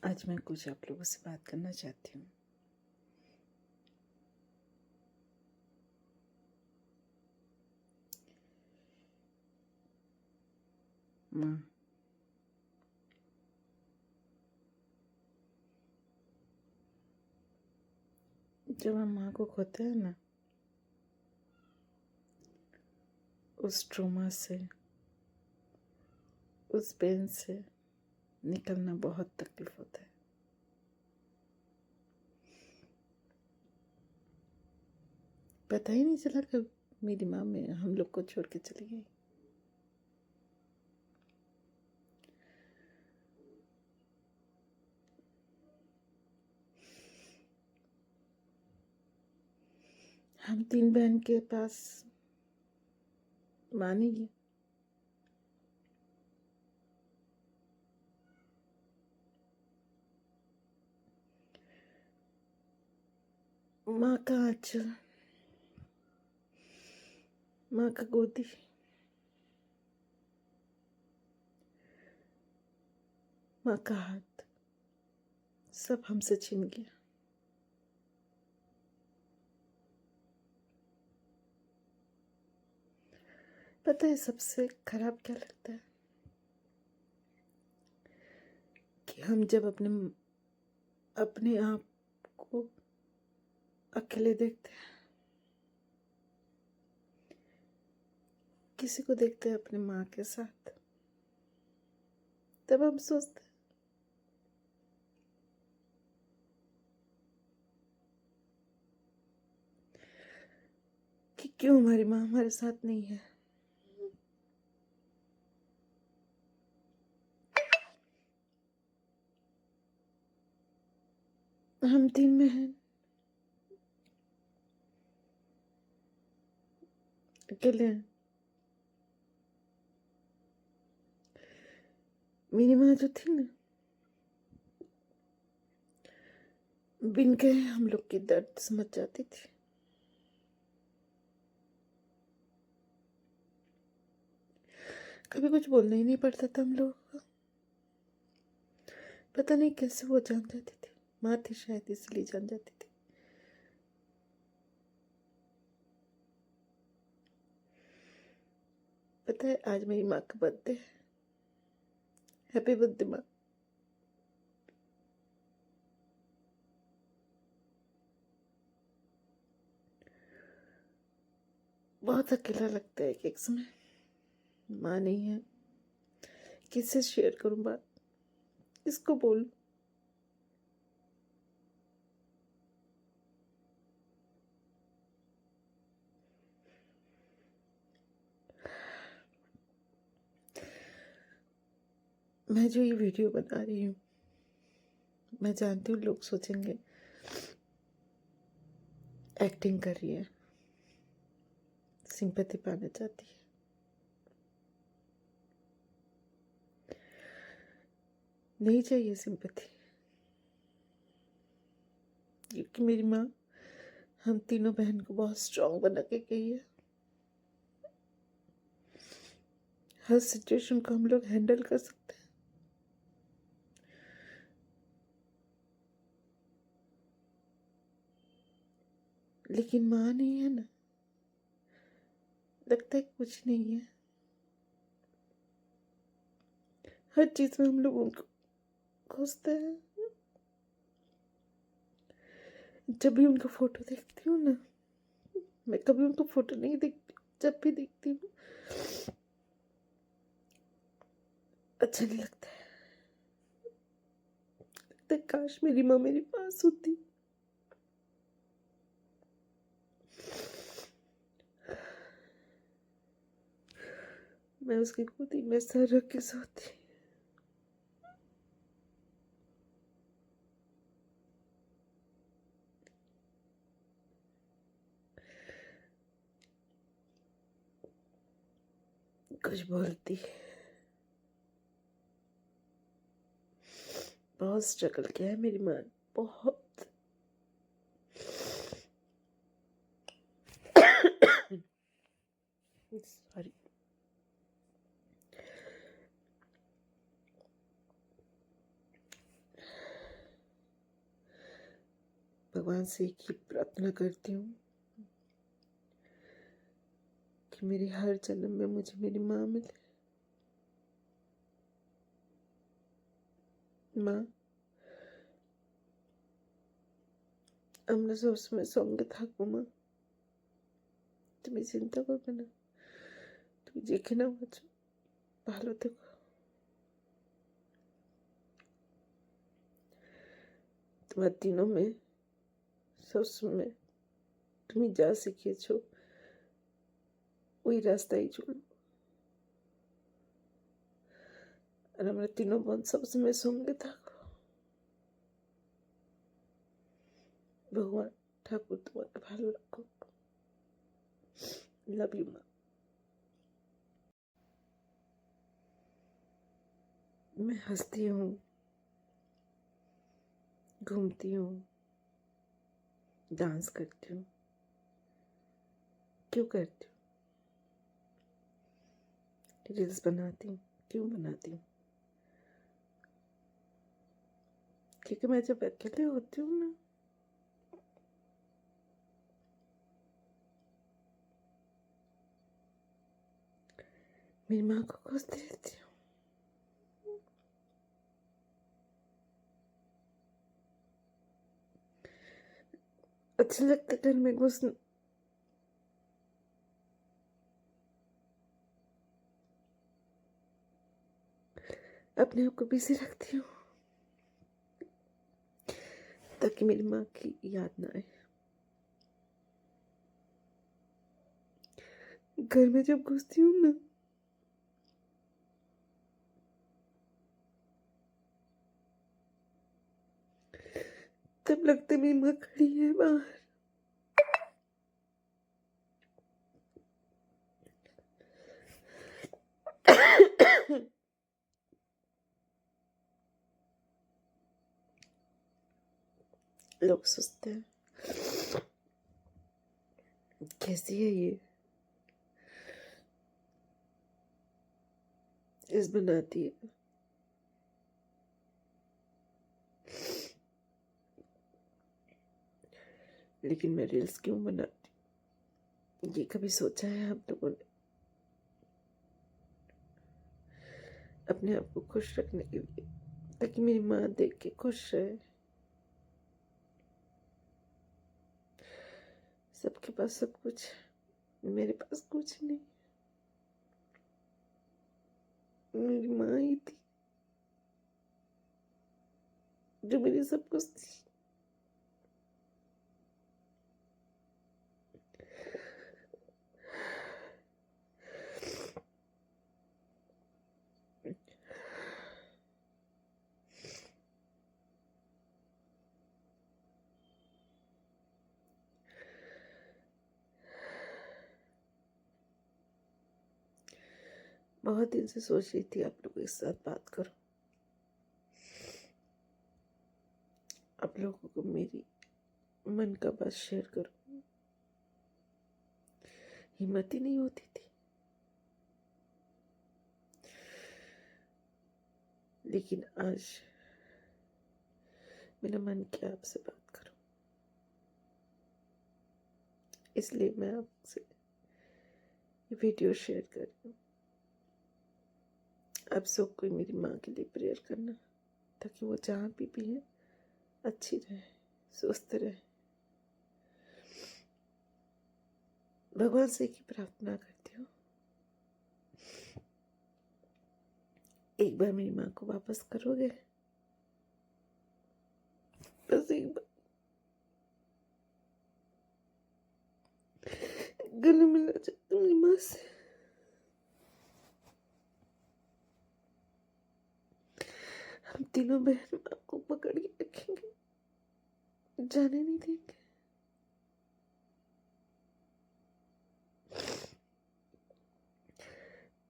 आज मैं कुछ आप लोगों से बात करना चाहती हूँ। माँ, जब हम माँ को खोते हैं ना, उस ट्रॉमा से, उस पेन से निकलना बहुत तकलीफ होता है। पता ही नहीं चला कब मेरी माँ में हम लोग को छोड़ के चली गई। हम 3 बहन के पास माँ नहीं है। माँ का आंचल, माँ का गोदी, माँ का हाथ, सब हमसे छिन गया। पता है सबसे खराब क्या लगता है? कि हम जब अपने आप को अकेले देखते हैं, किसी को देखते हैं अपने माँ के साथ, तब हम सोचते हैं कि क्यों हमारी माँ हमारे साथ नहीं है। हम 3 बहन अकेले हैं। मेरी माँ जो थी ना, बिन कहे हम लोग की दर्द समझ जाती थी। कभी कुछ बोलना ही नहीं पड़ता था हम लोगों को। पता नहीं कैसे वो जान जाती थी। माँ थी शायद इसलिए जान जाती थी। पता है आज मेरी माँ का बर्थडे है। हैप्पी बर्थडे माँ। बहुत अकेला लगता है कि एक समय माँ नहीं है। किससे शेयर करूं बात, किसको बोलूं? मैं जो ये वीडियो बना रही हूँ, मैं जानती हूँ लोग सोचेंगे एक्टिंग कर रही है, सिंपैथी पाना चाहती है। नहीं चाहिए सिंपैथी, क्योंकि मेरी माँ हम तीनों बहन को बहुत स्ट्रांग बना के गई है। हर सिचुएशन को हम लोग हैंडल कर सकते हैं। लेकिन माँ नहीं है ना, लगता है कुछ नहीं है। हर चीज में हम लोग उनको खोजते हैं। जब भी उनका फोटो देखती हूँ ना, मैं कभी उनको फोटो नहीं देखती, जब भी देखती हूँ अच्छा नहीं लगता है। लगता है काश मेरी माँ मेरे पास होती। मैं उसकी गोदी में सर रख के सोती। कुछ बोलती। बहुत स्ट्रगल किया है मेरी माँ, बहुत। सॉरी। भगवान से एक ही प्रार्थना करती हूँ कि मेरे हर जन्म में मुझे मेरी माँ मिले। माँ, আমরা সবসময় সঙ্গে থাকবো মা। তুমি চিন্তা করবে না, তুমি যেখানেও আছো ভালো থেকো। তোমার तीनों में সবসময় তুমি যা শিখিয়েছো ওই রাস্তায় চলো। আর আমরা तीनों বোন সবসময় সঙ্গে থাকো। भगवान ठाकुर तुम्हारे भालो रखो। लव यू माँ। मैं हंसती हूँ, घूमती हूँ, डांस करती हूँ। क्यों करती हूँ? रील्स बनाती हूँ। क्यों बनाती हूँ? क्योंकि मैं जब अकेले होती हूँ ना, मेरी माँ को कोसती रहती हूँ। अच्छा लगता घर में घुसना। अपने आप को बिजी रखती हूँ ताकि मेरी माँ की याद ना आए। घर में जब घुसती हूँ ना, तब लगता है मेरी माँ खड़ी है बाहर। लोग सोचते हैं कैसी है ये, इस बनाती है। लेकिन मैं रील्स क्यों बनाती हूँ, ये कभी सोचा है आप लोगों ने? अपने आप को खुश रखने के लिए, ताकि मेरी माँ देख के खुश रहे। सबके पास सब कुछ, मेरे पास कुछ नहीं। मेरी माँ ही थी जो मेरी सब कुछ थी। बहुत दिन से सोच रही थी आप लोगों के साथ बात करूं, आप लोगों को मेरी मन का बात शेयर करूं। हिम्मत ही नहीं होती थी, लेकिन आज मेरा मन किया आपसे बात करूं, इसलिए मैं आपसे ये वीडियो शेयर कर रही हूँ। आप सब कोई मेरी माँ के लिए प्रेयर करना, ताकि वो जहाँ भी है अच्छी रहे, स्वस्थ रहे। भगवान से की प्रार्थना करती हूँ, एक बार मेरी माँ को वापस करोगे? बस एक बार गले मिलना चाहती हूँ मेरी माँ से। हम तीनों बहन माँ को पकड़ के रखेंगे, जाने नहीं देंगे।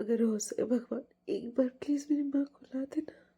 अगर हो सके भगवान, एक बार प्लीज मेरी माँ को ला देना।